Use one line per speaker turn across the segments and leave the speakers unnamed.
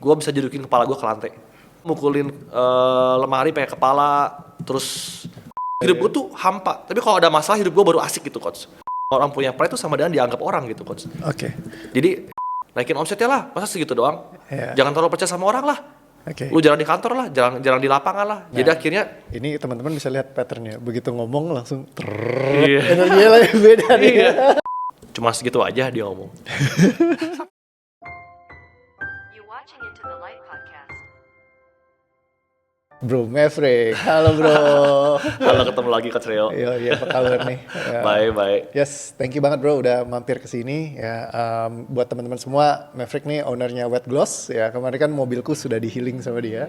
gue bisa jedukin kepala gue ke lantai, mukulin lemari pakai kepala, terus hidup gue tuh hampa. Tapi kalau ada masalah hidup gue baru asik gitu coach. Orang punya pride itu sama dengan dianggap orang gitu coach.
Oke.
Jadi naikin omsetnya lah, masa segitu doang? Jangan terlalu percaya sama orang lah. Lu jalan di kantor lah, jarang di lapangan lah. Jadi akhirnya
ini teman-teman bisa lihat patternnya. Begitu ngomong langsung energinya lagi beda nih.
Cuma segitu aja dia ngomong.
Bro Maverick, halo bro.
Halo, ketemu lagi Coach Rio.
Iya, apa kabar nih? Ya.
Baik.
Yes, thank you banget bro udah mampir ke sini. Ya, buat teman-teman semua, Maverick nih ownernya Wet Gloss. Ya, kemarin kan mobilku sudah di healing sama dia.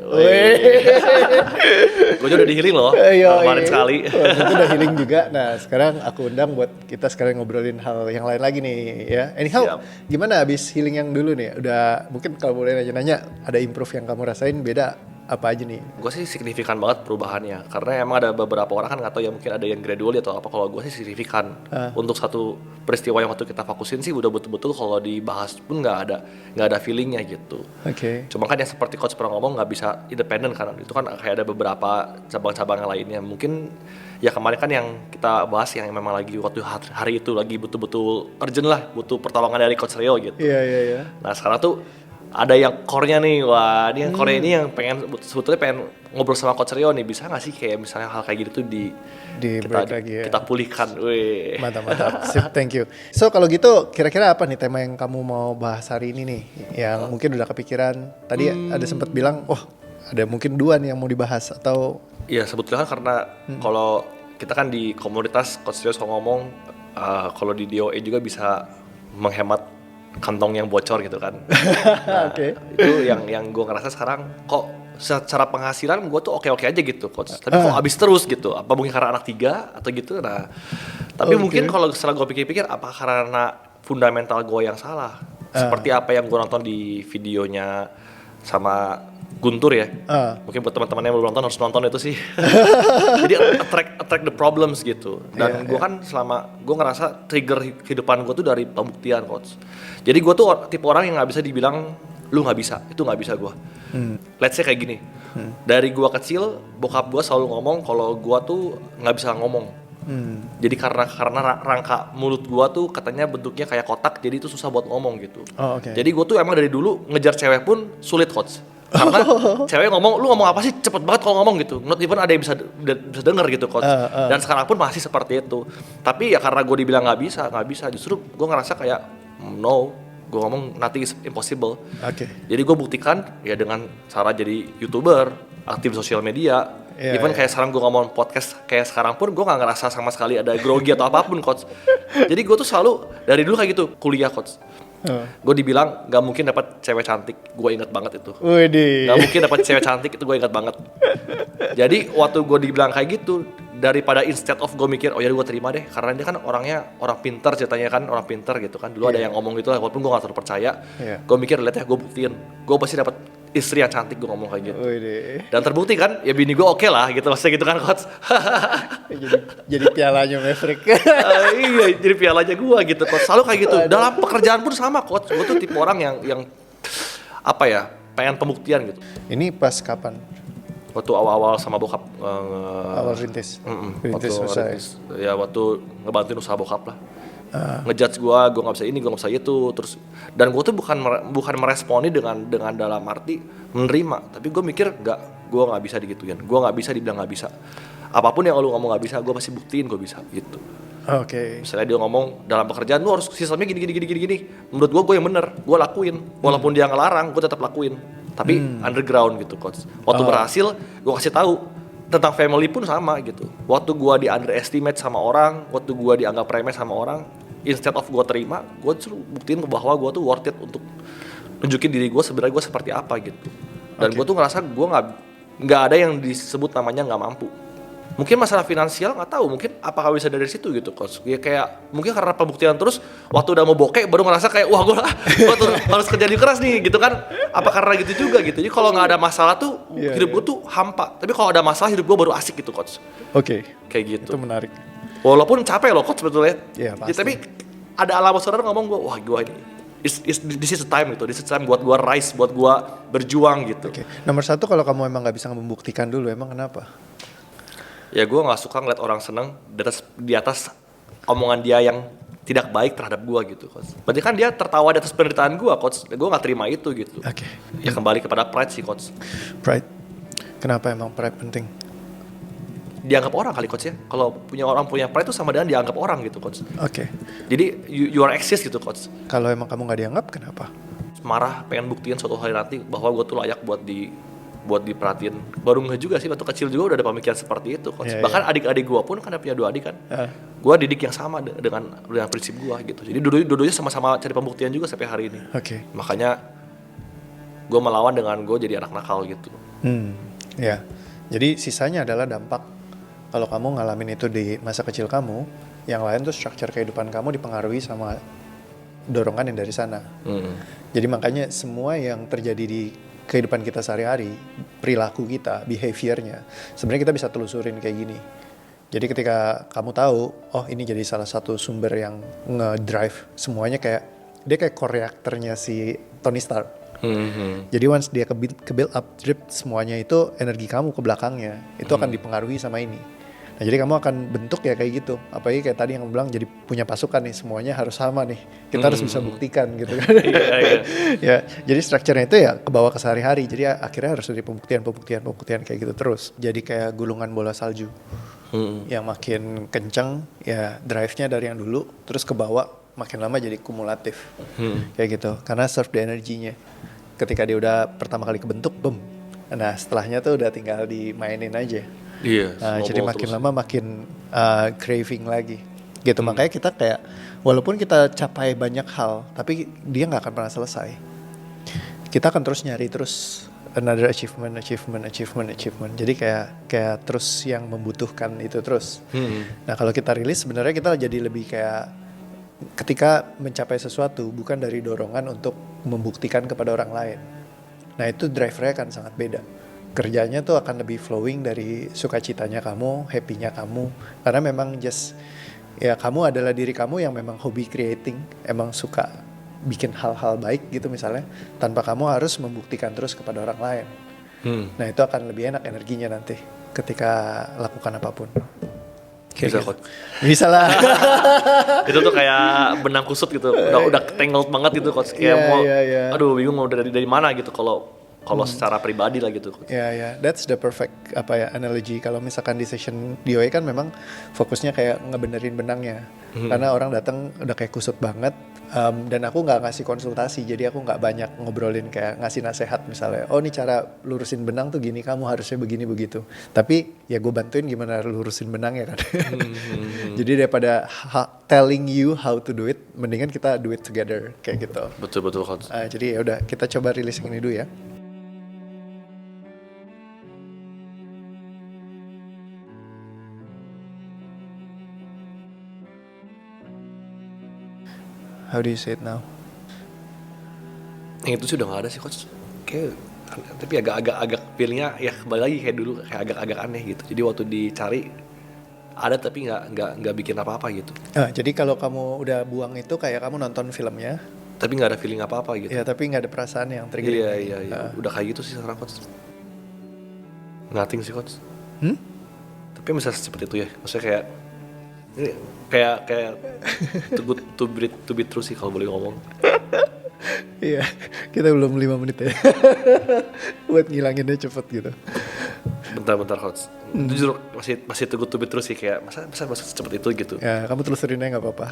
Gue juga udah di healing loh. Kemarin sekali.
Itu udah healing juga. Nah, sekarang aku undang buat kita sekarang ngobrolin hal yang lain lagi nih. Ya, anyhow, gimana abis healing yang dulu nih? Udah mungkin kalau boleh nanya-nanya, ada improve yang kamu rasain beda? Apa aja nih?
Gue sih signifikan banget perubahannya, karena emang ada beberapa orang kan nggak tahu ya, mungkin ada yang gradually atau apa. Kalau gue sih signifikan. Untuk satu peristiwa yang waktu kita fokusin sih udah betul-betul kalau dibahas pun nggak ada feelingnya gitu.
Oke.
Cuma kan yang seperti coach pernah ngomong nggak bisa independen kan, itu kan kayak ada beberapa cabang-cabang yang lainnya. Mungkin ya kemarin kan yang kita bahas yang memang lagi waktu hari itu lagi betul-betul urgent lah, butuh pertolongan dari Coach Rio gitu.
Iya.
Nah sekarang tuh ada yang core-nya nih, wah ini yang core ini yang sebetulnya pengen ngobrol sama Coach Rio nih, bisa nggak sih kayak misalnya hal kayak gitu tuh kita pulihkan. Wih.
Mantap. Sip, thank you. So kalau gitu kira-kira apa nih tema yang kamu mau bahas hari ini nih, yang mungkin udah kepikiran? Tadi ada sempat bilang, ada mungkin 2 nih yang mau dibahas atau?
Iya sebetulnya kan karena kalau kita kan di komunitas Coach Rio suka ngomong, kalau di DOE juga bisa menghemat kantong yang bocor gitu kan. Nah, itu yang gue ngerasa sekarang kok secara penghasilan gue tuh oke aja gitu coach. Tapi kok habis terus gitu. Apa mungkin karena anak 3 atau gitu. Nah, tapi mungkin kalau setelah gue pikir-pikir apa karena fundamental gue yang salah. Seperti apa yang gue nonton di videonya sama Guntur ya. Mungkin buat teman-teman yang belum nonton harus nonton itu sih. Jadi attract the problems gitu. Dan gue kan selama gue ngerasa trigger kehidupan gue tuh dari pembuktian coach. Jadi gue tuh tipe orang yang nggak bisa dibilang lu nggak bisa, itu nggak bisa gue. Let's say kayak gini. Dari gue kecil bokap gue selalu ngomong kalau gue tuh nggak bisa ngomong. Jadi karena rangka mulut gue tuh katanya bentuknya kayak kotak, jadi itu susah buat ngomong gitu. Jadi gue tuh emang dari dulu ngejar cewek pun sulit coach. Karena cewek ngomong, lu ngomong apa sih cepet banget kalau ngomong gitu. Not even ada yang bisa denger gitu coach. Dan sekarang pun masih seperti itu. Tapi ya karena gue dibilang nggak bisa, justru gue ngerasa kayak no, gue ngomong nothing is impossible. Jadi gue buktikan ya dengan cara jadi YouTuber, aktif di sosial media. Even kayak sekarang gue ngomong podcast kayak sekarang pun gue nggak ngerasa sama sekali ada grogi atau apapun coach. Jadi gue tuh selalu dari dulu kayak gitu, kuliah coach. Gue dibilang gak mungkin dapat cewek cantik, gue inget banget itu. Gak mungkin dapat cewek cantik, itu gue inget banget. Jadi waktu gue dibilang kayak gitu, daripada instead of gue mikir oh ya gue terima deh, karena dia kan orangnya orang pintar, ceritanya kan orang pintar gitu kan. Dulu ada yang ngomong gitu lah, walaupun gue gak terlalu percaya. Gue mikir lihat ya, gue buktiin, gue pasti dapat istri yang cantik, gue ngomong kayak gitu. Dan terbukti kan, ya bini gue oke lah gitu, maksudnya gitu kan coach.
jadi pialanya Maverick.
Iya, jadi pialanya gue gitu coach. Selalu kayak gitu. Dalam pekerjaan pun sama coach. Gue tuh tipe orang yang apa ya, pengen pembuktian gitu.
Ini pas kapan?
Waktu awal-awal sama bokap.
Awal rintis usaha.
Ya waktu ngebantuin usaha bokap lah. Ngejudge gue nggak bisa ini, gue nggak bisa itu, terus dan gue tuh bukan meresponi dengan dalam arti menerima, tapi gue mikir gue nggak bisa digituin, gue nggak bisa dibilang nggak bisa, apapun yang lu ngomong nggak bisa, gue pasti buktiin gue bisa gitu. Misalnya dia ngomong dalam pekerjaan lu harus sistemnya gini, menurut gue yang bener, gue lakuin, walaupun dia ngelarang, gue tetap lakuin, tapi underground gitu coach. Waktu berhasil, gue kasih tahu. Tentang family pun sama gitu. Waktu gue di underestimate sama orang, waktu gue dianggap remeh sama orang, instead of gue terima, gue justru buktiin bahwa gue tuh worth it untuk nunjukin diri gue sebenarnya gue seperti apa gitu. Dan gue tuh ngerasa gue nggak ada yang disebut namanya nggak mampu. Mungkin masalah finansial nggak tahu, mungkin apakah bisa dari situ gitu coach. Ya kayak mungkin karena pembuktian terus, waktu udah mau bokeh baru ngerasa kayak wah gue harus kerja di keras nih gitu kan. Apa karena gitu juga gitu. Jadi kalau nggak ada masalah tuh hidup gue tuh hampa. Tapi kalau ada masalah hidup gue baru asik gitu coach. Kayak gitu.
Itu menarik.
Walaupun capek loh coach sebetulnya.
Iya pasti.
Ya, tapi ada alam saudara ngomong gue, wah gue ini this is the time gitu, this is the time buat gue rise, buat gue berjuang gitu.
Oke. Nomor satu, kalau kamu emang nggak bisa membuktikan dulu, emang kenapa?
Ya gue nggak suka ngeliat orang seneng di atas omongan dia yang tidak baik terhadap gue gitu, coach. Berarti kan dia tertawa di atas penderitaan gue, coach. Gue nggak terima itu gitu.
Oke.
Ya kembali kepada pride sih, coach.
Pride. Kenapa emang pride penting?
Dianggap orang kali, coach ya. Kalau orang punya pride itu sama dengan dianggap orang gitu, coach.
Oke.
Jadi you are exist gitu, coach.
Kalau emang kamu nggak dianggap, kenapa?
Marah, pengen buktiin suatu hari nanti bahwa gue tuh layak buat diperhatiin. Baru nggak juga sih, waktu kecil juga udah ada pemikiran seperti itu, coach. Bahkan adik-adik gue pun kan punya 2 adik kan. Gue didik yang sama dengan prinsip gue gitu. Jadi dua-duanya sama-sama cari pembuktian juga sampai hari ini.
Oke.
Makanya gue melawan dengan gue jadi anak nakal gitu.
Ya. Jadi sisanya adalah dampak kalau kamu ngalamin itu di masa kecil kamu. Yang lain tuh struktur kehidupan kamu dipengaruhi sama dorongan yang dari sana. Jadi makanya semua yang terjadi di kehidupan kita sehari-hari, perilaku kita, behaviornya, sebenarnya kita bisa telusurin kayak gini. Jadi ketika kamu tahu, oh ini jadi salah satu sumber yang nge-drive semuanya, kayak dia kayak core reaktornya si Tony Stark. Jadi once dia ke build up drip, semuanya itu energi kamu ke belakangnya itu akan dipengaruhi sama ini. Nah jadi kamu akan bentuk ya kayak gitu. Apalagi kayak tadi yang bilang jadi punya pasukan nih, semuanya harus sama nih. Kita harus bisa buktikan gitu kan. Ya, jadi strukturnya itu ya kebawa ke sehari-hari. Jadi akhirnya harus dari pembuktian kayak gitu terus. Jadi kayak gulungan bola salju. Yang makin kenceng ya drive-nya dari yang dulu, terus ke bawah makin lama jadi kumulatif. Kayak gitu. Karena serve the energinya. Ketika dia udah pertama kali kebentuk, boom. Nah setelahnya tuh udah tinggal dimainin aja.
Iya.
Jadi makin lama makin craving lagi gitu. Makanya kita kayak walaupun kita capai banyak hal, tapi dia nggak akan pernah selesai. Kita akan terus nyari another achievement. Jadi kayak terus yang membutuhkan itu terus. Nah kalau kita rilis, sebenarnya kita jadi lebih kayak ketika mencapai sesuatu bukan dari dorongan untuk membuktikan kepada orang lain. Nah itu drive-nya akan sangat beda. Kerjanya tuh akan lebih flowing dari sukacitanya kamu, happy-nya kamu. Karena memang just, ya kamu adalah diri kamu yang memang hobi creating, emang suka bikin hal-hal baik gitu misalnya, tanpa kamu harus membuktikan terus kepada orang lain. Nah itu akan lebih enak energinya nanti ketika lakukan apapun.
Bisa kok.
Bisa lah.
Itu tuh kayak benang kusut gitu, udah tangled banget gitu, coach. Kayak aduh bingung mau dari mana gitu kalau secara pribadi lah gitu.
Ya, that's the perfect analogy. Kalau misalkan di session DOA kan memang fokusnya kayak ngebenerin benangnya. Karena orang datang udah kayak kusut banget, dan aku nggak ngasih konsultasi, jadi aku nggak banyak ngobrolin kayak ngasih nasehat misalnya. Oh ini cara lurusin benang tuh gini, kamu harusnya begini begitu. Tapi ya gue bantuin gimana lurusin benangnya kan. Jadi daripada telling you how to do it, mendingan kita do it together kayak gitu.
Betul coach.
Jadi ya udah, kita coba rilis yang ini dulu ya. How do you say it now?
Yang itu sih udah gak ada sih, coach. Kayak, tapi agak feelingnya ya kembali lagi kayak dulu, kayak agak aneh gitu. Jadi waktu dicari ada tapi nggak bikin apa-apa gitu.
Jadi kalau kamu udah buang itu kayak kamu nonton filmnya,
tapi nggak ada feeling apa-apa gitu.
Ya tapi nggak ada perasaan yang trigger.
Iya. Udah kayak gitu sih sekarang, coach. Nothing sih, coach. Tapi bisa seperti itu ya. Maksudnya kayak too good to be true sih kalau boleh ngomong.
Iya, kita belum 5 menit ya. Buat ngilanginnya cepet gitu.
Bentar coach. Itu justru masih too good to be true sih, kayak masa secepat itu gitu.
Ya, kamu telusurin aja nggak apa-apa.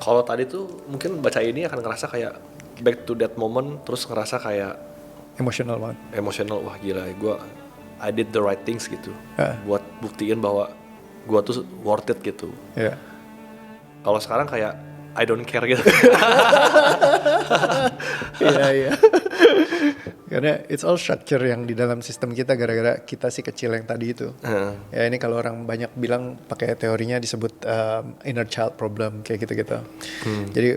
Kalau tadi tuh mungkin baca ini akan ngerasa kayak back to that moment, terus ngerasa kayak
emosional banget.
Wah gila, I did the right things gitu. Buat buktiin bahwa gue tuh worth it gitu.
Yeah.
Kalau sekarang kayak I don't care gitu.
Iya. Karena it's all structure yang di dalam sistem kita gara-gara kita si kecil yang tadi itu. Ya ini kalau orang banyak bilang pakai teorinya disebut inner child problem kayak gitu-gitu. Jadi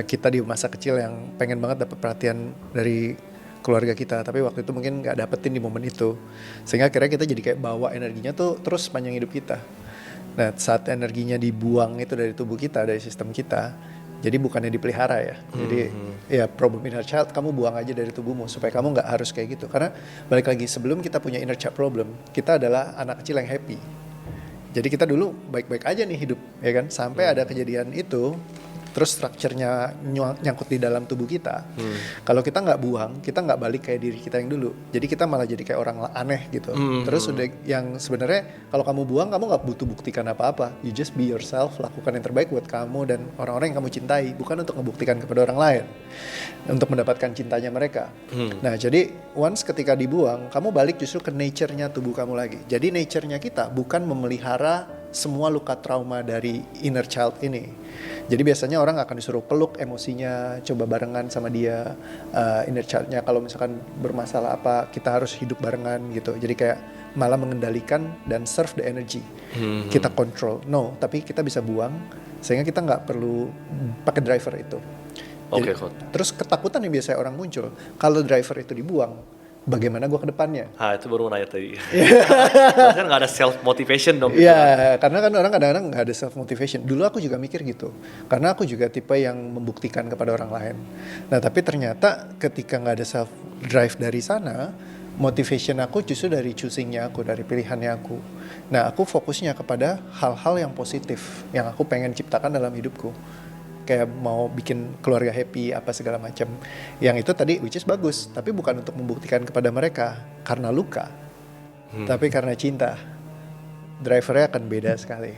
kita di masa kecil yang pengen banget dapat perhatian dari keluarga kita, tapi waktu itu mungkin nggak dapetin di momen itu, sehingga akhirnya kita jadi kayak bawa energinya tuh terus sepanjang hidup kita. Nah, saat energinya dibuang itu dari tubuh kita, dari sistem kita, jadi bukannya dipelihara ya. Jadi ya problem inner child kamu buang aja dari tubuhmu supaya kamu nggak harus kayak gitu. Karena balik lagi sebelum kita punya inner child problem, kita adalah anak kecil yang happy. Jadi kita dulu baik-baik aja nih hidup, ya kan? Sampai ada kejadian itu, terus strukturnya nyangkut di dalam tubuh kita. Kalau kita nggak buang, kita nggak balik kayak diri kita yang dulu. Jadi kita malah jadi kayak orang aneh gitu. Terus udah yang sebenarnya kalau kamu buang, kamu nggak butuh buktikan apa-apa. You just be yourself, lakukan yang terbaik buat kamu dan orang-orang yang kamu cintai, bukan untuk membuktikan kepada orang lain, untuk mendapatkan cintanya mereka. Nah, jadi once ketika dibuang, kamu balik justru ke nature-nya tubuh kamu lagi. Jadi nature-nya kita bukan memelihara semua luka trauma dari inner child ini. Jadi biasanya orang akan disuruh peluk emosinya, coba barengan sama dia, inner child-nya kalau misalkan bermasalah apa, kita harus hidup barengan gitu. Jadi kayak malah mengendalikan dan serve the energy. Kita control. No, tapi kita bisa buang sehingga kita nggak perlu pakai driver itu.
Oke,
terus ketakutan yang biasanya orang muncul, kalau driver itu dibuang, bagaimana gue ke depannya?
Itu baru nanya tadi. Berarti kan nggak ada self motivation dong.
Iya, karena kan orang kadang-kadang nggak ada self motivation. Dulu aku juga mikir gitu, karena aku juga tipe yang membuktikan kepada orang lain. Nah, tapi ternyata ketika nggak ada self drive dari sana, motivation aku justru dari choosingnya aku, dari pilihannya aku. Nah, aku fokusnya kepada hal-hal yang positif yang aku pengen ciptakan dalam hidupku. Kayak mau bikin keluarga happy apa segala macam. Yang itu tadi which is bagus, tapi bukan untuk membuktikan kepada mereka karena luka, tapi karena cinta. Drivernya akan beda sekali.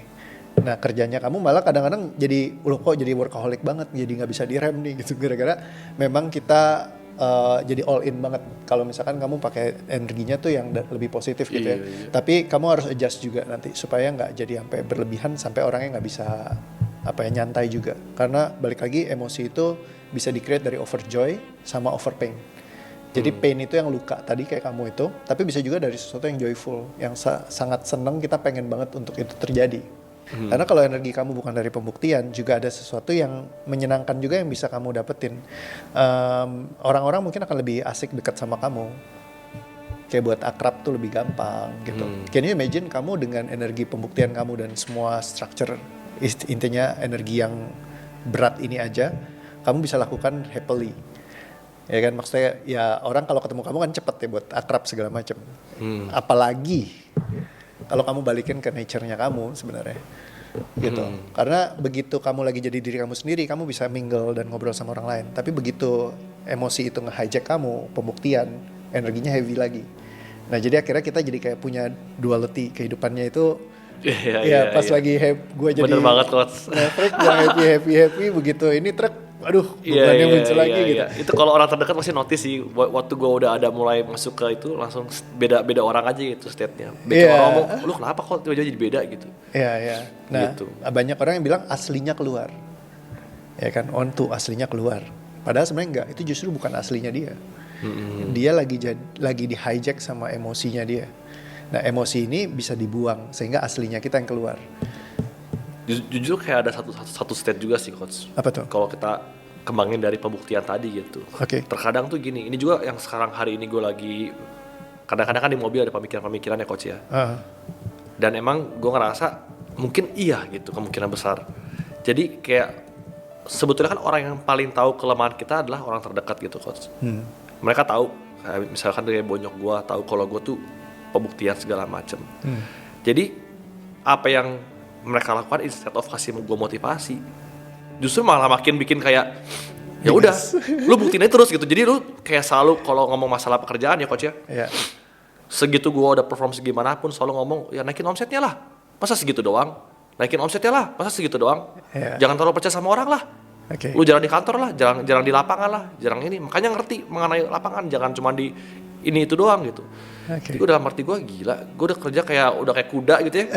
Nah, kerjanya kamu malah kadang-kadang jadi kok jadi workaholic banget, jadi nggak bisa direm nih gitu, gara-gara memang kita jadi all in banget. Kalau misalkan kamu pakai energinya tuh yang lebih positif gitu ya. Tapi kamu harus adjust juga nanti supaya nggak jadi sampai berlebihan sampai orangnya nggak bisa nyantai juga. Karena balik lagi emosi itu bisa di-create dari overjoy sama over pain. Jadi pain itu yang luka tadi kayak kamu itu, tapi bisa juga dari sesuatu yang joyful, yang sangat seneng, kita pengen banget untuk itu terjadi. Karena kalau energi kamu bukan dari pembuktian, juga ada sesuatu yang menyenangkan juga yang bisa kamu dapetin. Orang-orang mungkin akan lebih asik dekat sama kamu. Kayak buat akrab tuh lebih gampang gitu. Can you imagine kamu dengan energi pembuktian kamu dan semua structure, intinya energi yang berat ini aja, kamu bisa lakukan happily. Ya kan, maksudnya ya orang kalau ketemu kamu kan cepet ya buat akrab segala macam. Apalagi kalau kamu balikin ke nature-nya kamu sebenarnya gitu. Karena begitu kamu lagi jadi diri kamu sendiri, kamu bisa mingle dan ngobrol sama orang lain. Tapi begitu emosi itu nge-hijack kamu, pembuktian, energinya heavy lagi. Nah, jadi akhirnya kita jadi kayak punya duality kehidupannya itu. Pas lagi gue jadi
bener banget, Coach.
Truk happy begitu ini truk, aduh bebannya muncul lagi gitu.
Itu kalau orang terdekat pasti notice sih. Waktu gue udah ada mulai masuk ke itu, langsung beda orang aja gitu state-nya. Orang ngomong, lu kenapa kok tiba-tiba jadi beda gitu.
Iya. Nah, gitu. Banyak orang yang bilang aslinya keluar. Ya kan, aslinya keluar. Padahal sebenarnya enggak, itu justru bukan aslinya dia. Dia lagi di hijack sama emosinya dia. Nah, emosi ini bisa dibuang sehingga aslinya kita yang keluar.
Jujur kayak ada satu state juga sih, Coach.
Apa tuh?
Kalau kita kembangin dari pembuktian tadi gitu. Terkadang tuh gini, ini juga yang sekarang hari ini gue lagi, kadang-kadang kan di mobil ada pemikiran ya, Coach ya. Dan emang gue ngerasa mungkin iya gitu, kemungkinan besar. Jadi kayak sebetulnya kan orang yang paling tahu kelemahan kita adalah orang terdekat gitu, Coach. Mereka tahu, kayak misalkan dari bonyok gue tahu kalau gue tuh pembuktian segala macem. Jadi apa yang mereka lakukan instead of kasih gue motivasi, justru malah makin bikin kayak ya udah, lu buktiin aja terus gitu. Jadi lu kayak selalu kalau ngomong masalah pekerjaan ya, Coach ya. Segitu gue udah perform segimanapun selalu ngomong ya naikin omsetnya lah. Masa segitu doang? Naikin omsetnya lah. Masa segitu doang? Jangan terlalu percaya sama orang lah. Lu jarang di kantor lah, jarang di lapangan lah, jarang ini. Makanya ngerti mengenai lapangan, jangan cuma di ini itu doang gitu. Jadi gue dalam arti gue gila, gue udah kerja udah kayak kuda gitu ya.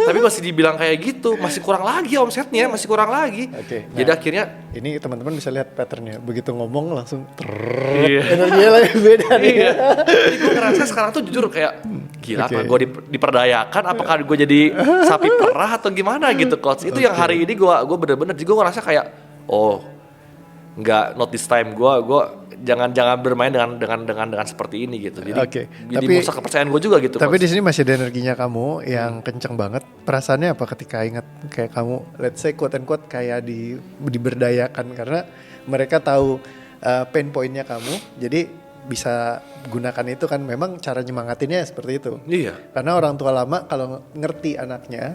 Tapi masih dibilang kayak gitu, masih kurang lagi omsetnya, masih kurang lagi. Jadi akhirnya
ini teman-teman bisa lihat patternnya, begitu ngomong langsung energinya lagi beda nih.
Jadi gue ngerasa sekarang tuh jujur kayak gila, apa gue diperdayakan, apakah gue jadi sapi perah atau gimana gitu, Coach. Itu yang hari ini gue bener-bener juga ngerasa kayak not this time. Gue jangan bermain dengan seperti ini gitu. Jadi jadi
tapi
merusak kepercayaan gue juga gitu.
Tapi
Coach.
di sini masih ada energinya kamu yang kenceng banget. Perasaannya apa ketika ingat kayak kamu, let's say quote and quote kayak diberdayakan karena mereka tahu pain pointnya kamu, jadi bisa gunakan itu kan. Memang cara nyemangatinnya seperti itu.
Iya.
Karena orang tua lama kalau ngerti anaknya,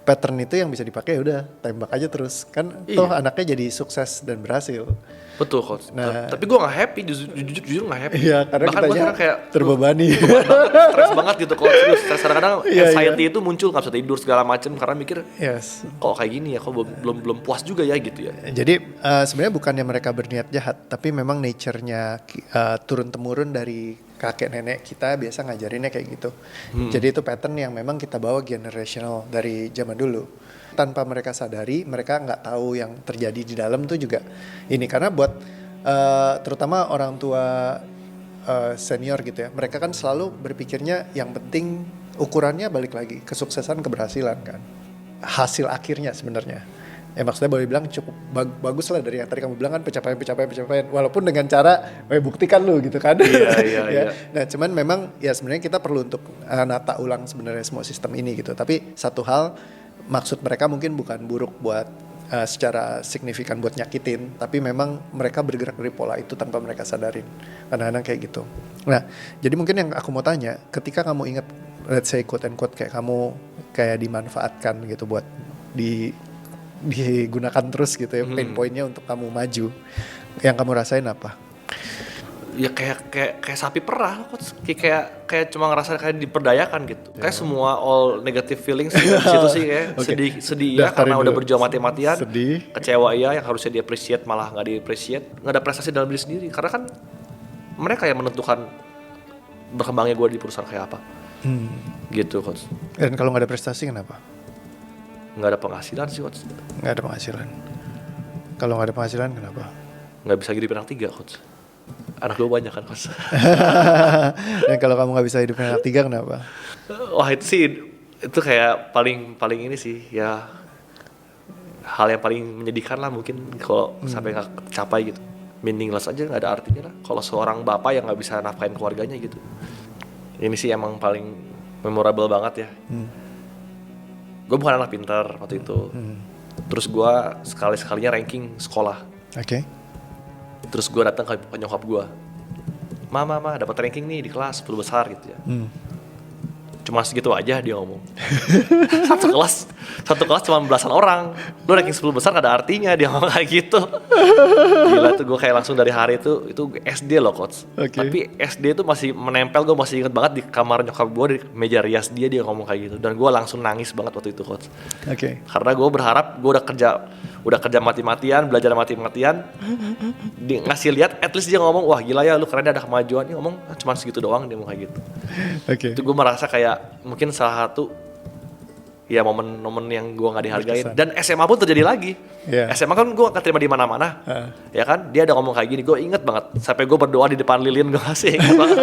pattern itu yang bisa dipakai udah tembak aja terus kan. Toh anaknya jadi sukses dan berhasil.
Betul Coach. Tapi gue gak happy, jujur gak happy.
Iya, karena
bahkan gue sekarang kayak
terbebani.
Stres banget gitu Coach. Kadang-kadang anxiety itu muncul, gak bisa tidur segala macem karena mikir kok kayak gini ya, kok belum puas juga ya gitu ya.
Jadi sebenarnya bukannya mereka berniat jahat, tapi memang nature-nya turun-temurun dari kakek nenek kita biasa ngajarinnya kayak gitu. Jadi itu pattern yang memang kita bawa generational dari zaman dulu. Tanpa mereka sadari, mereka nggak tahu yang terjadi di dalam tuh juga ini. Karena buat terutama orang tua senior gitu ya, mereka kan selalu berpikirnya yang penting ukurannya balik lagi kesuksesan, keberhasilan kan, hasil akhirnya sebenarnya. Maksudnya boleh bilang cukup bagus lah dari yang tadi kamu bilang kan, pencapaian walaupun dengan cara buktikan lu gitu kan.
Iya.
Nah cuman memang ya sebenarnya kita perlu untuk nata ulang sebenarnya semua sistem ini gitu. Tapi satu hal, maksud mereka mungkin bukan buruk buat secara signifikan buat nyakitin, tapi memang mereka bergerak dari pola itu tanpa mereka sadarin. Kadang-kadang kayak gitu. Nah jadi mungkin yang aku mau tanya, ketika kamu ingat let's say quote and quote kayak kamu kayak dimanfaatkan gitu buat digunakan terus gitu ya, pain point-nya untuk kamu maju, yang kamu rasain apa?
Ya kayak sapi perah, kayak cuma ngerasa kayak diperdayakan gitu. Kayak semua all negative feelings di situ sih kayak sedih ya karena udah berjuang mati-matian, kecewa ya yang harusnya di appreciate malah nggak di appreciate, nggak ada prestasi dalam diri sendiri. Karena kan mereka yang menentukan berkembangnya gue di perusahaan kayak apa, gitu Coach.
Dan kalau nggak ada prestasi kenapa?
Nggak ada penghasilan sih Coach.
Nggak ada penghasilan. Kalau nggak ada penghasilan kenapa?
Nggak bisa hidup anak 3 Coach. Anak gue banyak kan Coach.
Dan kalau kamu nggak bisa hidup anak 3 kenapa?
Wah itu kayak paling ini sih ya, hal yang paling menyedihkan lah mungkin kalau sampai nggak capai gitu. Meaningless aja, nggak ada artinya lah kalau seorang bapak yang nggak bisa nafkahin keluarganya gitu. Ini sih emang paling memorable banget ya. Gue bukan anak pintar waktu itu. Terus gue sekalinya ranking sekolah. Terus gue datang ke nyokap gue, mama dapat ranking nih di kelas 10 besar gitu ya. Cuma segitu aja dia ngomong. satu kelas cuma belasan orang, lu ranking 10 besar gak ada artinya, dia ngomong kayak gitu. Gila tuh, gue kayak langsung dari hari itu SD loh Coach. Tapi SD itu masih menempel, gue masih inget banget di kamar nyokap gue, di meja rias dia ngomong kayak gitu. Dan gue langsung nangis banget waktu itu Coach. Karena gue berharap gue udah kerja mati-matian, belajar mati-matian, ngasih lihat, at least dia ngomong, wah gila ya lu keren, ada kemajuan. Dia ngomong cuma segitu doang, dia ngomong kayak gitu. Itu gue merasa kayak mungkin salah satu ya momen-momen yang gue nggak dihargain. Dan SMA pun terjadi lagi. SMA kan gue nggak terima di mana-mana, ya kan? Dia ada ngomong kayak gini, gue inget banget. Sampai gue berdoa di depan lilin, gue masih inget banget.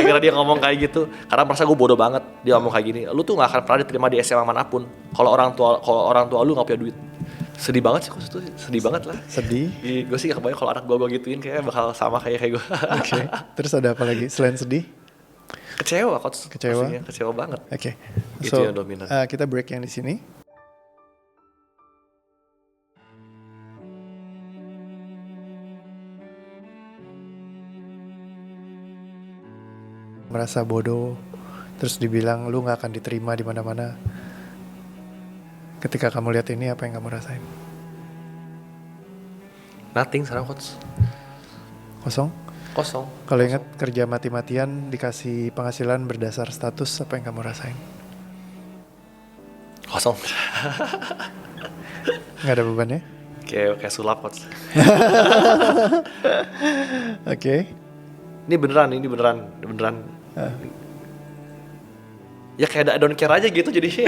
Karena dia ngomong kayak gitu, karena merasa gue bodoh banget. Dia ngomong kayak gini, lu tuh nggak akan pernah diterima di SMA manapun kalau orang tua lu nggak punya duit. Sedih banget sih Coach, itu sedih banget lah. Gue sih gak kebayang kalau anak gue gituin, kayaknya bakal sama kayak gue.
Terus ada apa lagi selain sedih?
Kecewa Coach. Kecewa banget.
So
yang dominan.
Kita break yang di sini. Merasa bodoh, terus dibilang lu nggak akan diterima di mana-mana. Ketika kamu lihat ini, apa yang kamu rasain?
Nothing sekarang Coach.
Kosong. Kalau ingat kerja mati-matian dikasih penghasilan berdasar status, apa yang kamu rasain?
Kosong.
Nggak ada beban ya?
Kayak sulap Coach. Ini beneran. Ya kayak I don't care aja gitu jadinya.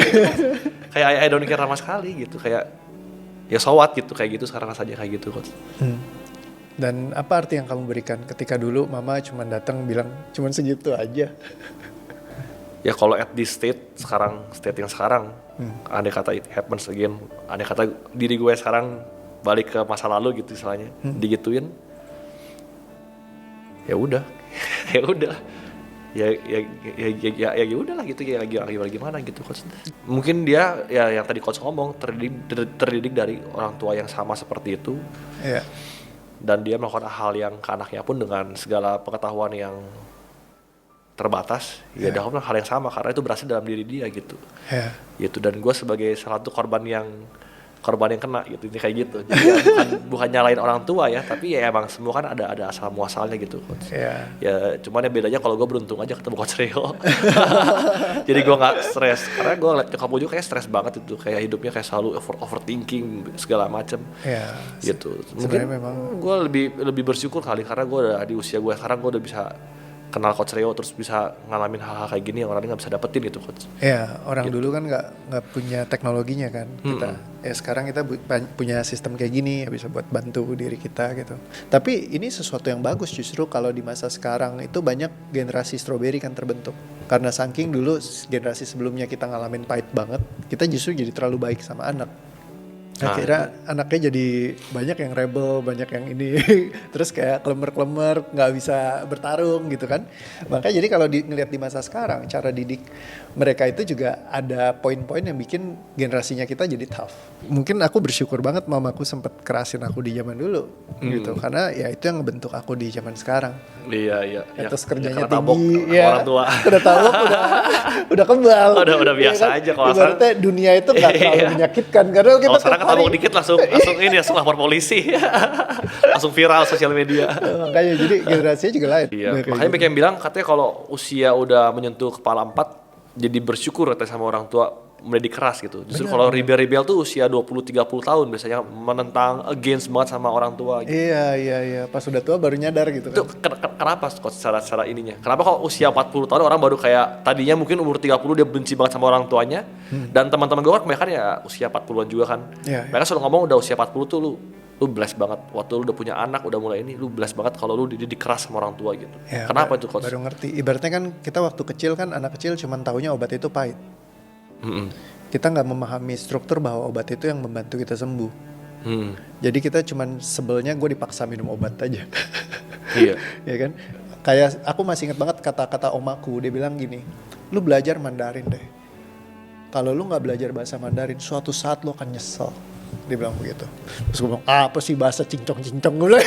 Kayak I don't care sama sekali gitu, kayak ya so what gitu, kayak gitu sekarang rasanya kayak gitu Coach.
Dan apa arti yang kamu berikan ketika dulu mama cuma datang bilang cuma segitu aja?
Ya kalau at this state yang sekarang, andai kata it happens again, andai kata diri gue sekarang balik ke masa lalu gitu istilahnya, digituin, ya udah ya udah ya udah lah gitu ya lagi gimana gitu coach. Mungkin dia ya yang tadi coach ngomong terdidik dari orang tua yang sama seperti itu.
Iya.
Dan dia melakukan hal yang ke anaknya pun dengan segala pengetahuan yang terbatas, ya dilakukan hal yang sama karena itu berhasil dalam diri dia gitu. Gitu. Dan gue sebagai salah satu korban yang kena gitu, ini kayak gitu. Jadi ya bukan nyalain orang tua ya, tapi ya emang semua kan ada asal muasalnya gitu coach. Ya cuman ya bedanya kalau gue beruntung aja ketemu coach Rio. Jadi gue nggak stres karena gue ngeliat nyokap gue juga kayak stres banget itu, kayak hidupnya kayak selalu overthinking segala macem. Gitu. Mungkin gue lebih bersyukur kali karena gue udah di usia gue sekarang, gue udah bisa kenal coach Rio terus bisa ngalamin hal-hal kayak gini yang orang nggak bisa dapetin gitu coach.
Iya, orang gitu. Dulu kan nggak punya teknologinya kan kita. Ya sekarang kita punya sistem kayak gini ya bisa buat bantu diri kita gitu. Tapi ini sesuatu yang bagus justru kalau di masa sekarang itu banyak generasi strawberry kan terbentuk. Karena saking dulu generasi sebelumnya kita ngalamin pahit banget, kita justru jadi terlalu baik sama anak. Akhirnya anaknya jadi banyak yang rebel, banyak yang ini terus kayak klemer-klemer, nggak bisa bertarung gitu kan. Makanya jadi kalau ngelihat di masa sekarang cara didik mereka itu juga ada poin-poin yang bikin generasinya kita jadi tough. Mungkin aku bersyukur banget mamaku sempat kerasin aku di zaman dulu gitu, karena ya itu yang ngebentuk aku di zaman sekarang.
Iya.
Terus kerjanya
tinggi, ya, orang tua.
Udah tabok, udah kebal.
Udah biasa
ya kan?
aja kalau
ibaratnya dunia itu nggak terlalu menyakitkan karena kita
sekarang ketabok dikit langsung ini langsung lapor polisi. Langsung viral sosial media.
Makanya jadi generasinya juga lain.
Iya. Makanya banyak yang bilang katanya kalau usia udah menyentuh kepala 4 jadi bersyukur katanya sama orang tua mendidik keras gitu. Justru kalau rebel tuh usia 20-30 tahun biasanya menentang against banget sama orang tua gitu.
Iya. Pas udah tua baru nyadar gitu kan.
Itu kenapa kok secara ininya? Kenapa kalau usia 40 tahun orang baru kayak tadinya mungkin umur 30 dia benci banget sama orang tuanya. Dan teman-teman gue kan kebanyakan ya usia 40-an juga kan. Mereka selalu ngomong udah usia 40 tuh lu blessed banget. Waktu lu udah punya anak, udah mulai ini, lu blessed banget kalau lu dididik keras sama orang tua gitu. Kenapa itu coach?
Baru ngerti. Ibaratnya kan kita waktu kecil kan anak kecil cuman taunya obat itu pahit. Kita nggak memahami struktur bahwa obat itu yang membantu kita sembuh. Jadi kita cuman sebelnya gue dipaksa minum obat aja.
Iya.
Ya kan? Kayak aku masih ingat banget kata-kata omaku, dia bilang gini, lu belajar Mandarin deh. Kalau lu nggak belajar bahasa Mandarin, suatu saat lu akan nyesel. Dia bilang begitu. Terus gue bilang, apa sih bahasa cincong-cincong gue bilang.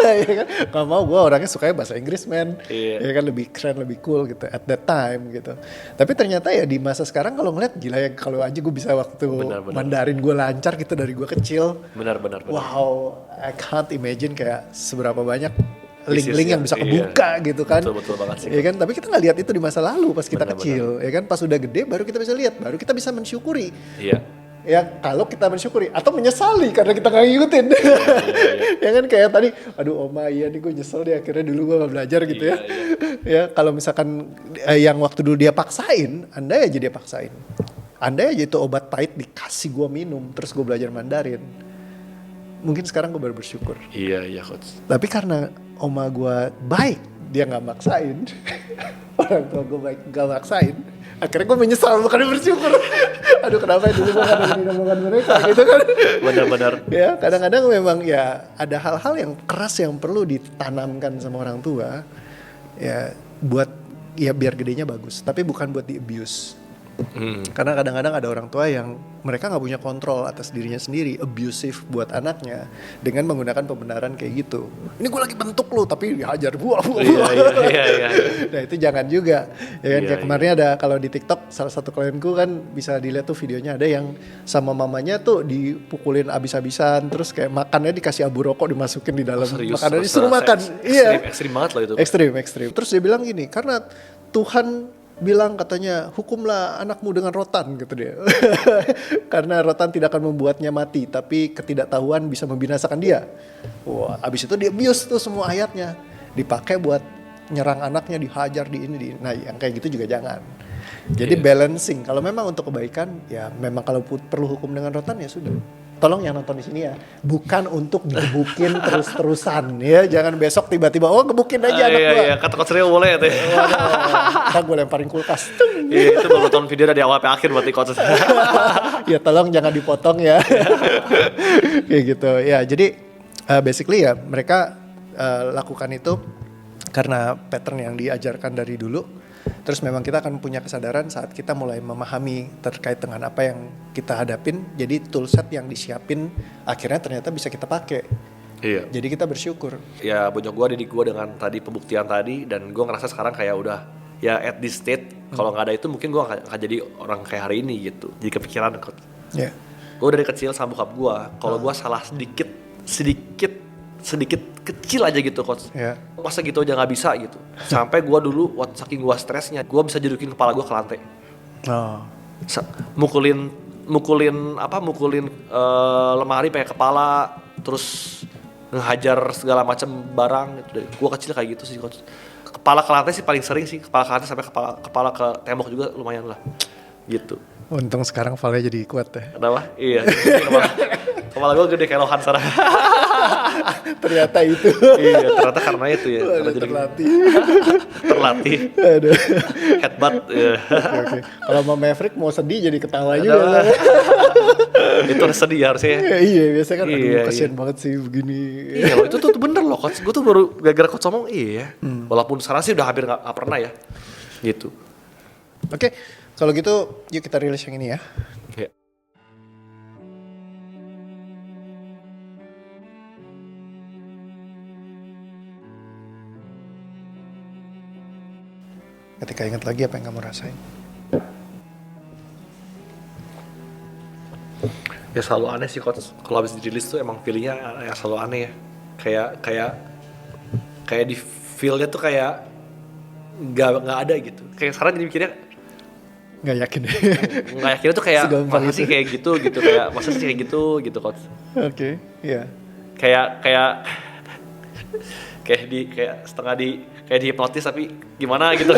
Ya kan? Gak mau, gue orangnya sukanya bahasa Inggris man. Ya kan lebih keren, lebih cool gitu at that time gitu. Tapi ternyata ya di masa sekarang kalau ngeliat gila ya, kalau aja gue bisa waktu Mandarin gue lancar gitu dari gue kecil.
Benar.
Wow, I can't imagine kayak seberapa banyak link-link yang bisa kebuka gitu kan.
Betul banget sih.
Ya kan, tapi kita nggak lihat itu di masa lalu pas kita kecil. Ya kan, pas udah gede baru kita bisa lihat, baru kita bisa mensyukuri.
Iya.
Ya kalau kita mensyukuri atau menyesali karena kita nggak ngikutin. Ya kan kayak tadi, aduh oma iya nih gue nyesel deh akhirnya dulu gue nggak belajar gitu ya. Ya kalau misalkan yang waktu dulu dia paksain, andai aja dia paksain. Andai aja itu obat pahit dikasih gue minum terus gue belajar Mandarin. Mungkin sekarang gue baru bersyukur.
Iya coach.
Tapi karena oma gue baik, dia nggak maksain. Orang tua gue baik nggak maksain. Akhirnya gue menyesal bukan bersyukur. Aduh kenapa ya dulu gue gak ada omongan mereka gitu kan.
Benar.
Ya kadang-kadang memang ya ada hal-hal yang keras yang perlu ditanamkan sama orang tua. Ya buat ya biar gedenya bagus. Tapi bukan buat di abuse. Karena kadang-kadang ada orang tua yang mereka nggak punya kontrol atas dirinya sendiri, abusive buat anaknya dengan menggunakan pembenaran kayak gitu. Ini gue lagi bentuk lo tapi dihajar buah.
Iya.
Nah itu jangan juga. Ya kan kayak kemarin ada kalau di TikTok salah satu klienku kan bisa dilihat tuh videonya ada yang sama mamanya tuh dipukulin abis-abisan terus kayak makannya dikasih abu rokok dimasukin di dalam makanan disuruh makan.
Ekstrim banget loh itu.
Ekstrim. Terus dia bilang gini, karena Tuhan bilang katanya hukumlah anakmu dengan rotan gitu dia. Karena rotan tidak akan membuatnya mati tapi ketidaktahuan bisa membinasakan dia. Wah, abis itu dia abuse tuh semua ayatnya dipakai buat nyerang anaknya, dihajar di ini. Nah yang kayak gitu juga jangan. Jadi balancing. Kalau memang untuk kebaikan ya memang kalau perlu hukum dengan rotan ya sudah. Tolong yang nonton di sini ya, bukan untuk digebukin terus-terusan ya, jangan besok tiba-tiba gebukin aja anak gua.
Iya, kata coach Rio boleh ya.
Kan gue lemparin kulkas.
Iya, itu baru nonton video dari awal sampai akhir berarti coach.
Ya tolong jangan dipotong ya. Kayak gitu. Ya, jadi basically ya mereka lakukan itu karena pattern yang diajarkan dari dulu. Terus memang kita akan punya kesadaran saat kita mulai memahami terkait dengan apa yang kita hadapin. Jadi toolset yang disiapin akhirnya ternyata bisa kita pakai.
Iya.
Jadi kita bersyukur.
Ya bonyok gue, didik gue dengan tadi pembuktian tadi, dan gue ngerasa sekarang kayak udah ya at this state, kalau nggak ada itu mungkin gue akan jadi orang kayak hari ini gitu. Jadi kepikiran kok.
Yeah.
Gue dari kecil sama bokap gue, kalau gue salah sedikit kecil aja gitu coach, masa gitu aja nggak bisa gitu. Sampai gue dulu saking gue stresnya, gue bisa jedukin kepala gue ke lantai, mukulin lemari pakai kepala, terus ngehajar segala macam barang gitu. Gue kecil kayak gitu sih coach. Kepala ke lantai sih paling sering sih, kepala ke lantai sampai kepala ke tembok juga lumayan lah gitu.
Untung sekarang valnya jadi kuat ya.
Kenapa? Iya. Kepala gue gede kayak lohan sana.
Ternyata itu.
Iya, ternyata karena itu ya. Karena jadi terlatih.
Aduh.
Headbutt. Ya.
Oke. Kalau mau Maverick mau sedih jadi ketawa juga.
Itu sedih harusnya.
Iya, biasanya kan kasihan banget sih begini.
Iya loh, itu tuh bener loh coach. Gue tuh baru gara-gara coach ngomong iya. Walaupun sekarang sih udah hampir gak pernah ya. Gitu.
Oke, kalau gitu yuk kita rilis yang ini ya.
Iya.
Ketika ingat lagi apa yang kamu rasain.
Ya selalu aneh sih coach. Kalau habis dirilis tuh emang feelingnya ya selalu aneh ya. Kayak di feelnya tuh kayak nggak ada gitu. Kayak sekarang jadi mikirnya
nggak yakin.
Nggak yakin tuh kayak masa sih kayak gitu kayak masa sih kayak gitu coach.
Oke, iya.
Kayak setengah di hipnotis tapi gimana gitu.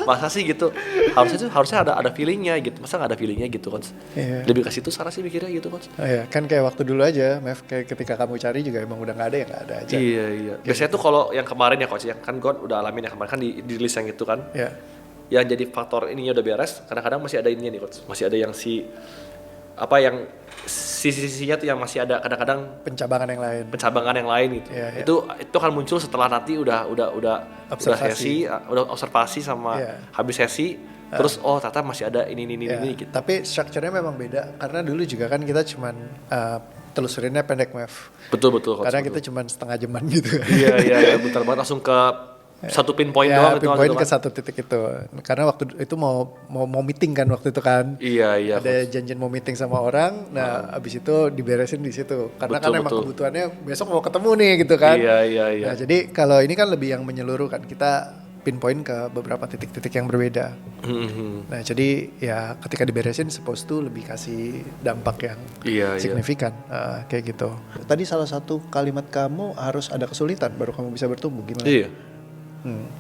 Masa sih gitu. Harusnya ada feelingnya gitu. Masa nggak ada feelingnya gitu coach.
Iya.
Lebih ke situ sekarang sih mikirnya gitu coach.
Oh iya, kan kayak waktu dulu aja, Mev, kayak ketika kamu cari juga emang udah nggak ada ya nggak ada aja.
Iya. Biasanya tuh kalau yang kemarin ya coach ya, kan gue udah alamin ya kemarin kan di list yang itu kan.
Iya.
Yang jadi faktor ininya udah beres, kadang-kadang masih ada ininya nih coach. Masih ada yang yang sisi-sisinya tuh yang masih ada kadang-kadang
pencabangan yang lain
gitu.
Yeah.
Itu akan muncul setelah nanti udah observasi sama habis sesi, terus ternyata masih ada ini gitu.
Tapi strukturnya memang beda karena dulu juga kan kita cuman telusurinnya pendek, Mev.
Betul coach.
Karena kita cuman setengah jaman gitu.
Iya, bentar banget langsung ke satu pinpoint doang
itu. Pinpoint ke satu titik itu. Karena waktu itu mau meeting kan waktu itu kan.
Iya.
Ada janjian mau meeting sama orang. Nah, abis itu diberesin di situ. Karena kan emang kebutuhannya besok mau ketemu nih gitu kan.
Iya.
Nah, jadi kalau ini kan lebih yang menyeluruh kan. Kita pinpoint ke beberapa titik-titik yang berbeda. Nah, jadi ya ketika diberesin supposed to lebih kasih dampak yang signifikan. Kayak gitu. Tadi salah satu kalimat kamu harus ada kesulitan baru kamu bisa bertumbuh. Gimana?
Iya.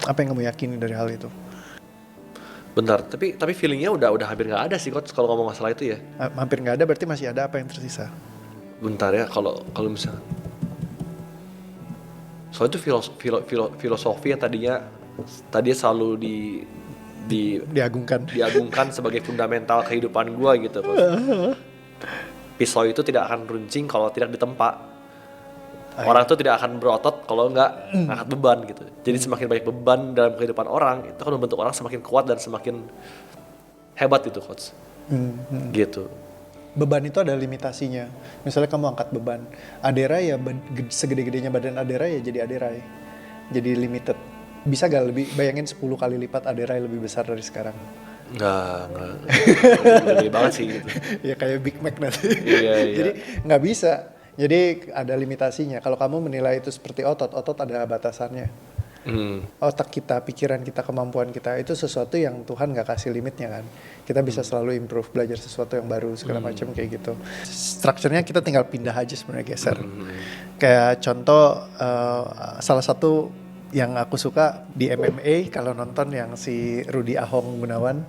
Apa yang kamu yakini dari hal itu?
Bentar, tapi feelingnya udah hampir nggak ada sih coach kalau ngomong masalah itu ya.
Hampir nggak ada berarti masih ada apa yang tersisa?
Bentar ya, kalau misalnya soalnya itu filosofi yang tadinya selalu diagungkan sebagai fundamental kehidupan gua gitu coach. Pisau itu tidak akan runcing kalau tidak ditempa. Orang itu tidak akan berotot kalau nggak ngangkat beban gitu. Jadi semakin banyak beban dalam kehidupan orang, itu kan membentuk orang semakin kuat dan semakin hebat itu coach. Gitu.
Beban itu ada limitasinya. Misalnya kamu angkat beban, Aderai ya segede-gedenya badan Aderai ya jadi Aderai. Jadi limited. Bisa gak lebih bayangin 10 kali lipat Aderai lebih besar dari sekarang?
Nggak gede banget sih gitu.
Ya kayak Big Mac nanti.
Iya.
Jadi nggak bisa. Jadi ada limitasinya. Kalau kamu menilai itu seperti otot ada batasannya. Otak kita, pikiran kita, kemampuan kita itu sesuatu yang Tuhan nggak kasih limitnya kan. Kita bisa selalu improve, belajar sesuatu yang baru segala macam kayak gitu. Strukturnya kita tinggal pindah aja sebenarnya, geser. Kayak contoh salah satu yang aku suka di MMA kalau nonton yang si Rudy Ahong Gunawan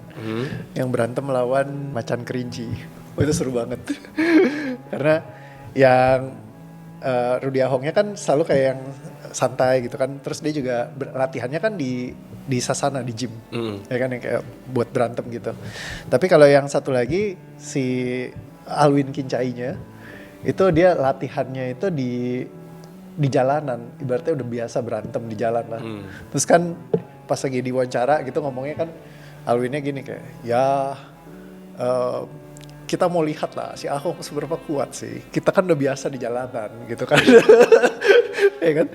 yang berantem melawan macan kerinci. Itu seru banget. Karena yang Rudy Ahongnya kan selalu kayak yang santai gitu kan, terus dia juga latihannya kan di sasana, di gym, ya kan yang kayak buat berantem gitu. Tapi kalau yang satu lagi si Alwin Kincainya itu dia latihannya itu di di jalanan, ibaratnya udah biasa berantem di jalan lah. Terus kan pas lagi diwawancara gitu ngomongnya kan Alwinnya gini kayak, ya kita mau lihat lah si Ahok seberapa kuat sih. Kita kan udah biasa di jalanan gitu kan. Ya kan?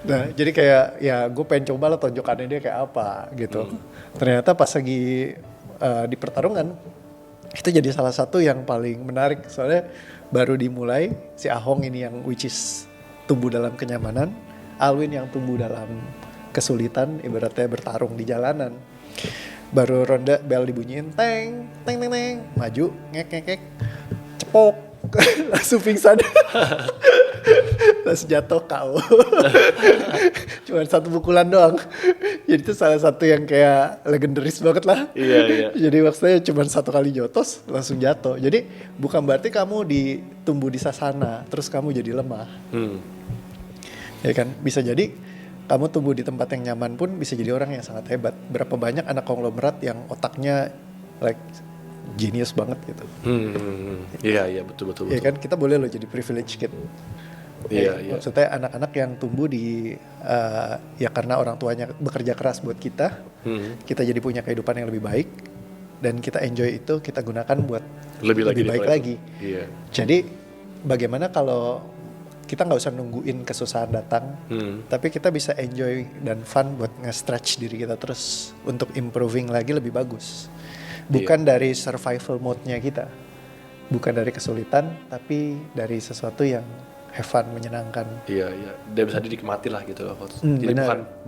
Nah jadi kayak ya gue pengen coba lah tonjokannya dia kayak apa gitu. Ternyata pas lagi di pertarungan itu jadi salah satu yang paling menarik. Soalnya baru dimulai si Ahong ini yang which is tumbuh dalam kenyamanan, Alwin yang tumbuh dalam kesulitan, ibaratnya bertarung di jalanan. Baru ronde bel dibunyiin, teng, teng, teng, teng, maju, ngek, ngek, ngek, cepok, langsung pingsan, langsung jatuh KO. Cuma satu pukulan doang. Jadi itu salah satu yang kayak legendaris banget lah.
Iya.
Jadi maksudnya cuma satu kali jotos langsung jatuh. Jadi bukan berarti kamu tumbuh di sasana terus kamu jadi lemah. Ya kan, bisa jadi kamu tumbuh di tempat yang nyaman pun bisa jadi orang yang sangat hebat. Berapa banyak anak konglomerat yang otaknya like genius banget gitu.
Iya betul.
Ya kan, kita boleh loh jadi privilege kid.
Iya.
Maksudnya anak-anak yang tumbuh di ya karena orang tuanya bekerja keras buat kita, kita jadi punya kehidupan yang lebih baik dan kita enjoy itu, kita gunakan buat lebih baik lagi.
Iya.
Jadi bagaimana kalau kita nggak usah nungguin kesusahan datang, tapi kita bisa enjoy dan fun buat nge-stretch diri kita terus untuk improving lagi lebih bagus. Bukan dari survival mode-nya kita, bukan dari kesulitan, tapi dari sesuatu yang have fun, menyenangkan.
Iya. Dan bisa dinikmati lah gitu loh. Jadi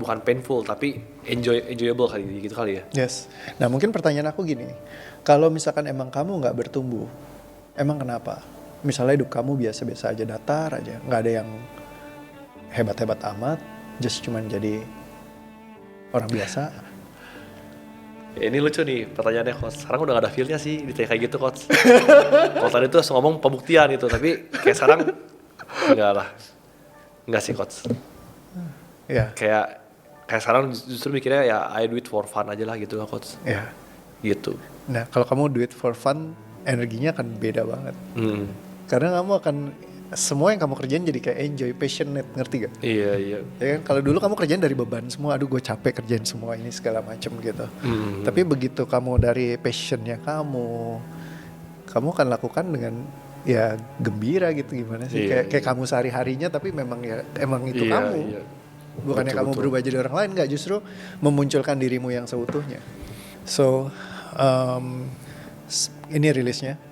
bukan painful tapi enjoyable kali gitu kali ya.
Yes. Nah mungkin pertanyaan aku gini, kalau misalkan emang kamu nggak bertumbuh, emang kenapa? Misalnya hidup kamu biasa-biasa aja, datar aja, nggak ada yang hebat-hebat amat, just cuman jadi orang biasa.
Ya, ini lucu nih pertanyaannya Coach. Sekarang udah gak ada feel-nya sih ditanya kayak gitu Coach. Kalau tadi tuh langsung ngomong pembuktian gitu, tapi kayak sekarang enggak lah. Enggak sih Coach.
Iya.
Kayak sekarang justru mikirnya ya I do it for fun aja lah gitu lah Coach.
Iya.
Gitu.
Nah kalau kamu do it for fun, energinya akan beda banget. Karena kamu akan, semua yang kamu kerjain jadi kayak enjoy, passionate, ngerti gak?
Iya.
Ya kan, kalau dulu kamu kerjain dari beban semua, aduh gue capek kerjain semua ini segala macem gitu. Tapi begitu kamu dari passionnya kamu akan lakukan dengan ya gembira gitu, gimana sih? Kayak kamu sehari-harinya, tapi memang ya emang itu kamu.
Iya.
Bukannya kamu berubah jadi orang lain, nggak, justru memunculkan dirimu yang seutuhnya. So ini rilisnya.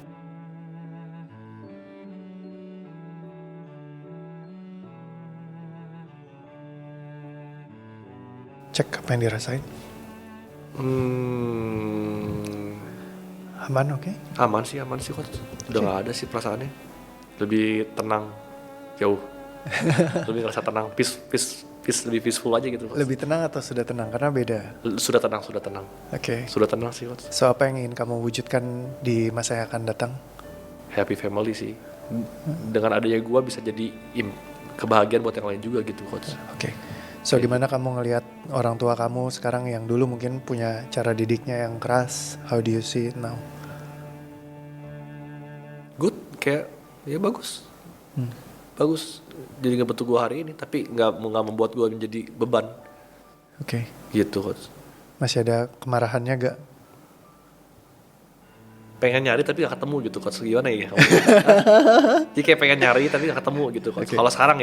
Cek apa yang dirasain. Aman, oke?
Aman sih Coach. Udah gak ada sih perasaannya. Lebih tenang, jauh. Lebih ngerasa tenang, peace, lebih peaceful aja gitu Coach.
Lebih tenang atau sudah tenang? Karena beda.
Sudah tenang.
Oke.
Sudah tenang sih Coach.
So apa yang ingin kamu wujudkan di masa yang akan datang?
Happy family sih. Dengan adanya gue bisa jadi kebahagiaan buat yang lain juga gitu Coach.
Oke. So gimana kamu ngelihat orang tua kamu sekarang yang dulu mungkin punya cara didiknya yang keras? How do you see it now?
Good, kayak ya bagus. Bagus. Jadi ngebentuk gue hari ini, tapi nggak membuat gue menjadi beban.
Oke.
Gitu Coach.
Masih ada kemarahannya gak?
Pengen nyari tapi gak ketemu gitu Coach. Gimana ya? Jadi kayak pengen nyari tapi gak ketemu gitu Coach. Kalau sekarang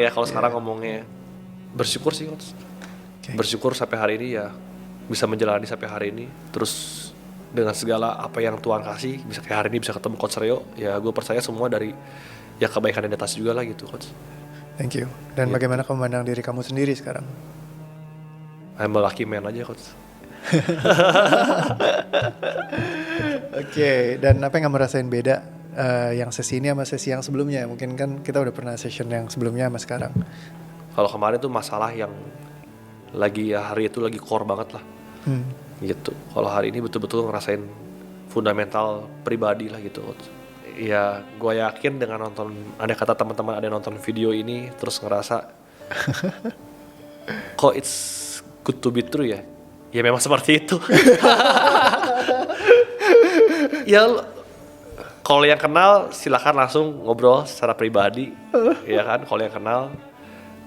ngomongnya bersyukur sih Coach. Bersyukur sampai hari ini ya bisa menjalani sampai hari ini. Terus dengan segala apa yang Tuhan kasih, bisa kayak hari ini bisa ketemu Coach Reo, ya gue percaya semua dari ya kebaikan dan atas juga lah gitu Coach.
Thank you. Dan bagaimana kamu memandang diri kamu sendiri sekarang?
I'm a lucky man aja Coach.
Oke, dan apa yang kamu rasain beda yang sesi ini sama sesi yang sebelumnya? Mungkin kan kita udah pernah session yang sebelumnya sama sekarang.
Kalau kemarin tuh masalah yang lagi ya hari itu lagi core banget lah. Gitu. Kalau hari ini betul-betul ngerasain fundamental pribadi lah gitu. Ya gue yakin dengan nonton, ada kata teman-teman ada nonton video ini terus ngerasa kok it's good to be true ya. Ya memang seperti itu. Ya kalau yang kenal silakan langsung ngobrol secara pribadi. Ya kan, kalau yang kenal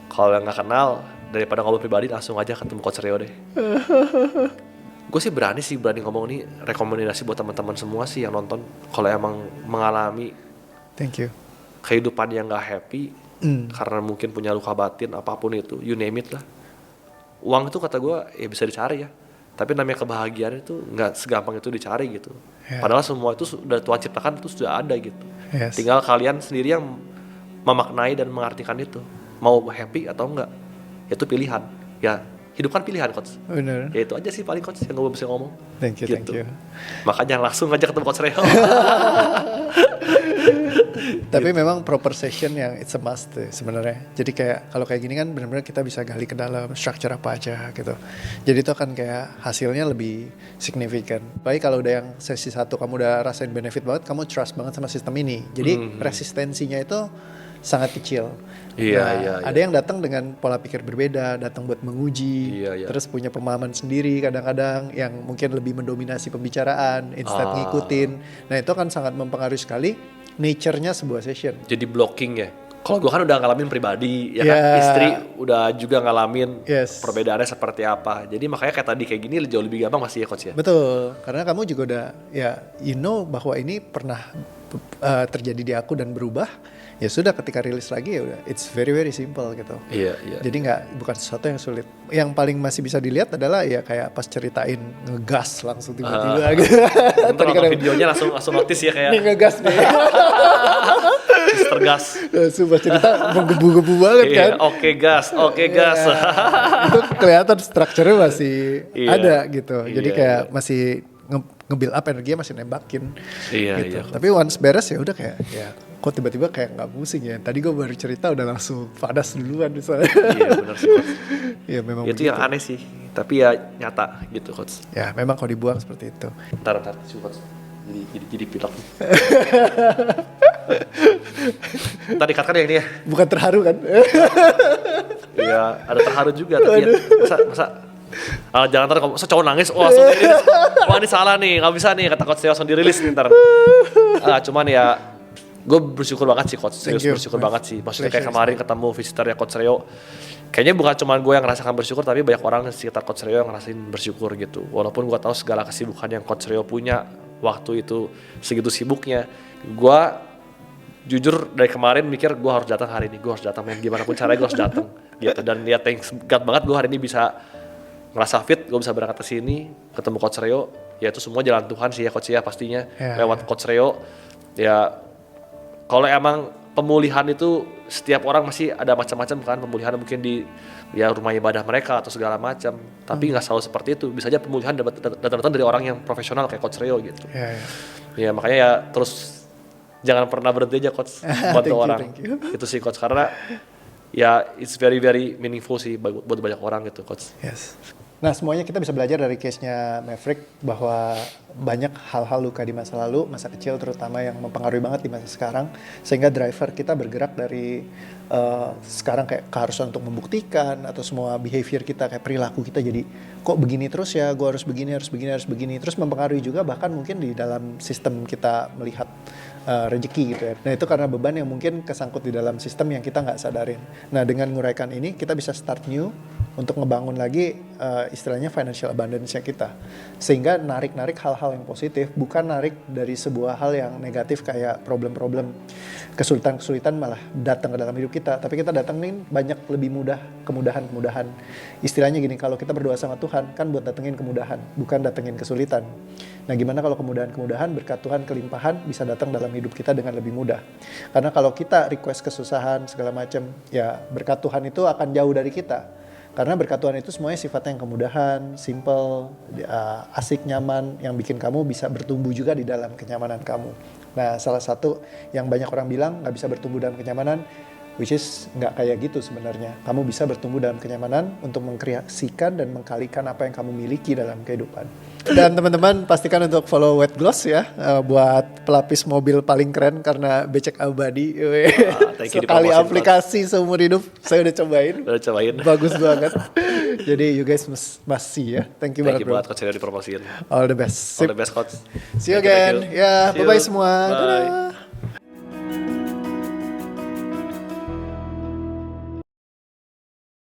Kalau yang nggak kenal, daripada ngobrol pribadi langsung aja ketemu Coach Rio deh. Gue sih berani ngomong ini rekomendasi buat teman-teman semua sih yang nonton. Kalau emang mengalami
Thank you.
kehidupan yang nggak happy karena mungkin punya luka batin apapun itu, you name it lah. Uang itu kata gue ya bisa dicari ya. Tapi namanya kebahagiaan itu nggak segampang itu dicari gitu. Padahal semua itu sudah Tuhan ciptakan, itu sudah ada gitu. Tinggal kalian sendiri yang memaknai dan mengartikan itu. Mau happy atau enggak, itu pilihan. Ya hidup kan pilihan Coach.
Bener.
Ya itu aja sih paling Coach yang gue bisa ngomong.
Thank you,
gitu.
thank you.
Makanya langsung aja ketemu Coach Rio.
Tapi memang proper session yang it's a must sebenarnya. Jadi kayak kalau kayak gini kan benar-benar kita bisa gali ke dalam structure apa aja gitu. Jadi itu akan kayak hasilnya lebih signifikan. Baik kalau udah yang sesi 1 kamu udah rasain benefit banget, kamu trust banget sama sistem ini. Jadi resistensinya itu sangat kecil.
Iya.
Ada yang datang dengan pola pikir berbeda, datang buat menguji, terus punya pemahaman sendiri kadang-kadang yang mungkin lebih mendominasi pembicaraan, instead ngikutin. Nah itu kan sangat mempengaruhi sekali nature-nya sebuah session.
Jadi blocking ya. Kalau gue kan udah ngalamin pribadi, ya kan istri udah juga ngalamin perbedaannya seperti apa. Jadi makanya kayak tadi kayak gini jauh lebih gampang masih ya Coach ya.
Betul, karena kamu juga udah ya you know bahwa ini pernah terjadi di aku dan berubah. Ya sudah ketika rilis lagi ya udah it's very very simple gitu.
Iya.
Jadi bukan sesuatu yang sulit. Yang paling masih bisa dilihat adalah ya kayak pas ceritain ngegas langsung tiba-tiba gitu.
Tadi kan videonya langsung notice ya kayak
nih ngegas nih.
Mister Gas.
Sumpah cerita menggebu-gebu banget kan.
Oke gas.
Itu kelihatan strukturnya masih ada gitu. Jadi kayak masih nge-build up energinya masih nembakin gitu. Tapi once beres ya udah kayak ya kok tiba-tiba kayak nggak pusing ya. Tadi gue baru cerita udah langsung padas duluan misalnya.
Iya benar sih Coach.
Iya memang
itu
begitu.
yang aneh sih. Tapi ya nyata gitu Coach.
Ya memang kalau dibuang seperti itu.
Ntar Coach. Jadi pilek. Tadi katakan yang ini ya.
Bukan terharu kan?
Iya ada terharu juga tapi ya, masa jangan ntar kalau cowok nangis, langsung dirilis. Wah ini salah nih, nggak bisa nih kata Coach Rio langsung dirilis nih ntar. Cuman ya gue bersyukur banget sih Coach, serius bersyukur banget sih. Maksudnya kayak kemarin ketemu visitornya Coach Rio, kayaknya bukan cuma gue yang ngerasakan bersyukur, tapi banyak orang di sekitar Coach Rio yang ngerasain bersyukur gitu. Walaupun gue tahu segala kesibukan yang Coach Rio punya waktu itu segitu sibuknya, gue jujur dari kemarin mikir gue harus datang hari ini, gue harus datang, gimana pun caranya gue harus datang gitu. Dan ya thanks God banget gue hari ini bisa ngerasa fit, gue bisa berangkat ke sini, ketemu Coach Rio, ya itu semua jalan Tuhan sih ya Coach ya pastinya. Lewat Coach Rio, ya kalau emang pemulihan itu setiap orang masih ada macam-macam kan, pemulihan mungkin di ya rumah ibadah mereka atau segala macam, tapi nggak selalu seperti itu. Bisa aja pemulihan datang dari orang yang profesional kayak Coach Rio gitu. Ya makanya ya terus jangan pernah berhenti aja Coach bantu orang. Itu sih Coach, karena ya it's very very meaningful sih buat banyak orang gitu Coach.
Nah semuanya kita bisa belajar dari case-nya Maverick bahwa banyak hal-hal luka di masa lalu, masa kecil terutama yang mempengaruhi banget di masa sekarang, sehingga driver kita bergerak dari sekarang kayak keharusan untuk membuktikan atau semua behavior kita kayak perilaku kita jadi kok begini terus ya, gue harus begini, terus mempengaruhi juga bahkan mungkin di dalam sistem kita melihat rezeki gitu ya. Nah itu karena beban yang mungkin kesangkut di dalam sistem yang kita nggak sadarin. Nah dengan nguraikan ini kita bisa start new untuk ngebangun lagi istilahnya financial abundance-nya kita. Sehingga narik-narik hal-hal yang positif, bukan narik dari sebuah hal yang negatif kayak problem-problem, kesulitan-kesulitan malah datang ke dalam hidup kita. Tapi kita datengin banyak lebih mudah, kemudahan-kemudahan. Istilahnya gini, kalau kita berdoa sama Tuhan kan buat datengin kemudahan, bukan datengin kesulitan. Nah gimana kalau kemudahan-kemudahan berkat Tuhan kelimpahan bisa datang dalam hidup kita dengan lebih mudah. Karena kalau kita request kesusahan segala macam, ya berkat Tuhan itu akan jauh dari kita. Karena berkat Tuhan itu semuanya sifatnya yang kemudahan, simple, asik, nyaman, yang bikin kamu bisa bertumbuh juga di dalam kenyamanan kamu. Nah salah satu yang banyak orang bilang gak bisa bertumbuh dalam kenyamanan, which is gak kayak gitu sebenarnya. Kamu bisa bertumbuh dalam kenyamanan untuk mengkreasikan dan mengkalikan apa yang kamu miliki dalam kehidupan. Dan teman-teman pastikan untuk follow Wet Gloss ya, buat pelapis mobil paling keren karena becek abadi. Sekali aplikasi seumur hidup, saya udah cobain. Bagus banget. Jadi you guys must see ya. Thank you banget bro.
Coach Rio dipromosiin.
All the best.
All the best Coach.
See you again. Ya, bye-bye semua.
Bye.
Dadah.